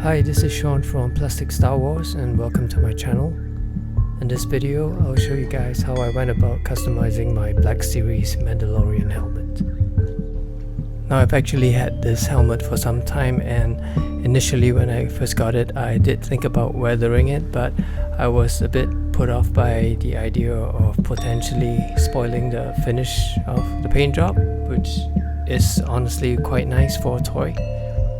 Hi, this is Sean from Plasticstarwars and welcome to my channel. In this video, I'll show you guys how I went about customizing my Black Series Mandalorian helmet. Now, I've actually had this helmet for some time, and initially when I first got it, I did think about weathering it, but I was a bit put off by the idea of potentially spoiling the finish of the paint job, which is honestly quite nice for a toy.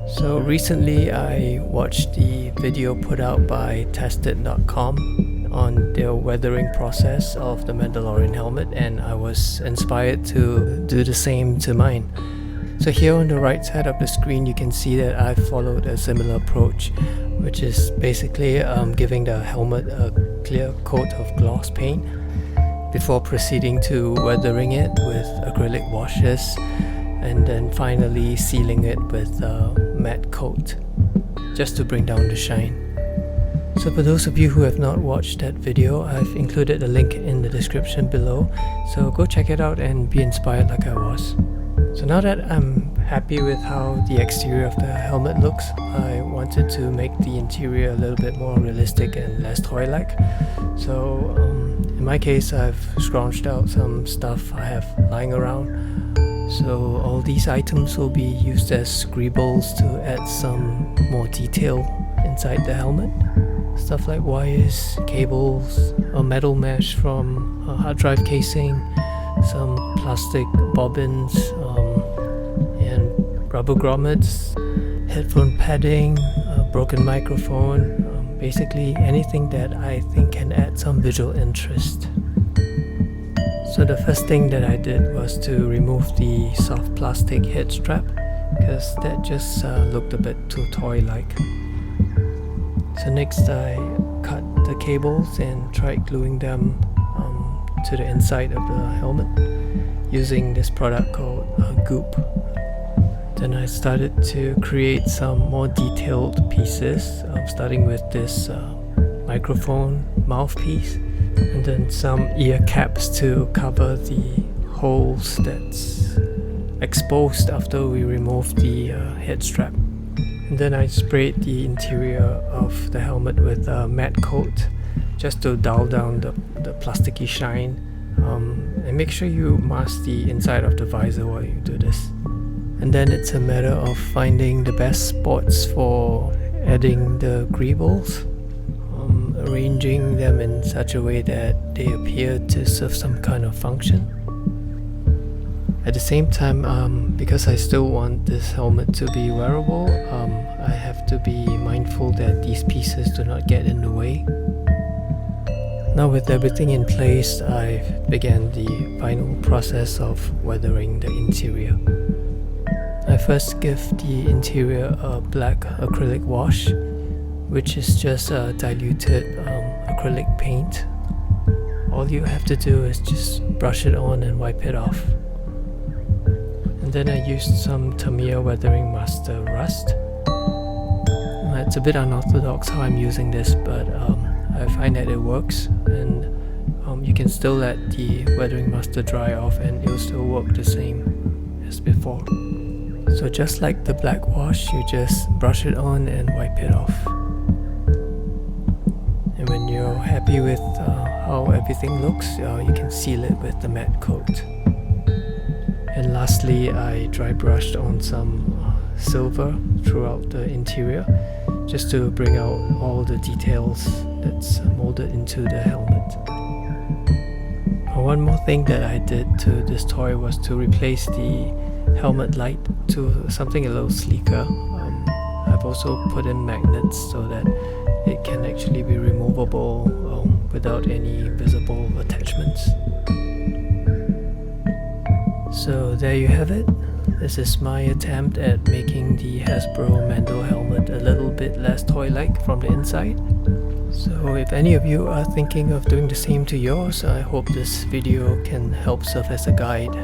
So recently I watched the video put out by tested.com on their weathering process of the Mandalorian helmet, and I was inspired to do the same to mine. So here on the right side of the screen you can see that I followed a similar approach, which is basically giving the helmet a clear coat of gloss paint before proceeding to weathering it with acrylic washes, and then finally sealing it with a matte coat just to bring down the shine. So for those of you who have not watched that video, I've included a link in the description below, so go check it out and be inspired like I was. So now that I'm happy with how the exterior of the helmet looks, I wanted to make the interior a little bit more realistic and less toy-like. So in my case, I've scrounged out some stuff I have lying around. So all these items will be used as scribbles to add some more detail inside the helmet. Stuff like wires, cables, a metal mesh from a hard drive casing, some plastic bobbins, and rubber grommets, headphone padding, a broken microphone, basically anything that I think can add some visual interest. So the first thing that I did was to remove the soft plastic head strap, because that just looked a bit too toy-like. So next I cut the cables and tried gluing them to the inside of the helmet using this product called Goop. Then I started to create some more detailed pieces, starting with this microphone mouthpiece, and then some ear caps to cover the holes that's exposed after we remove the head strap. And then I sprayed the interior of the helmet with a matte coat just to dull down the plasticky shine, and make sure you mask the inside of the visor while you do this. And then it's a matter of finding the best spots for adding the greebles, arranging them in such a way that they appear to serve some kind of function. At the same time, because I still want this helmet to be wearable, I have to be mindful that these pieces do not get in the way. Now with everything in place, I began the final process of weathering the interior. I first give the interior a black acrylic wash, which is just a diluted acrylic paint. All you have to do is just brush it on and wipe it off. And then I used some Tamiya Weathering Master Rust. It's a bit unorthodox how I'm using this, but I find that it works, and you can still let the Weathering Master dry off and it'll still work the same as before. So just like the black wash, you just brush it on and wipe it off. And when you're happy with how everything looks, you can seal it with the matte coat. And lastly, I dry brushed on some silver throughout the interior, just to bring out all the details that's molded into the helmet. One more thing that I did to this toy was to replace the helmet light to something a little sleeker. I've also put in magnets so that it can actually be removable without any visible attachments. So there you have it. This is my attempt at making the Hasbro Mando helmet a little bit less toy-like from the inside. So if any of you are thinking of doing the same to yours, I hope this video can help serve as a guide.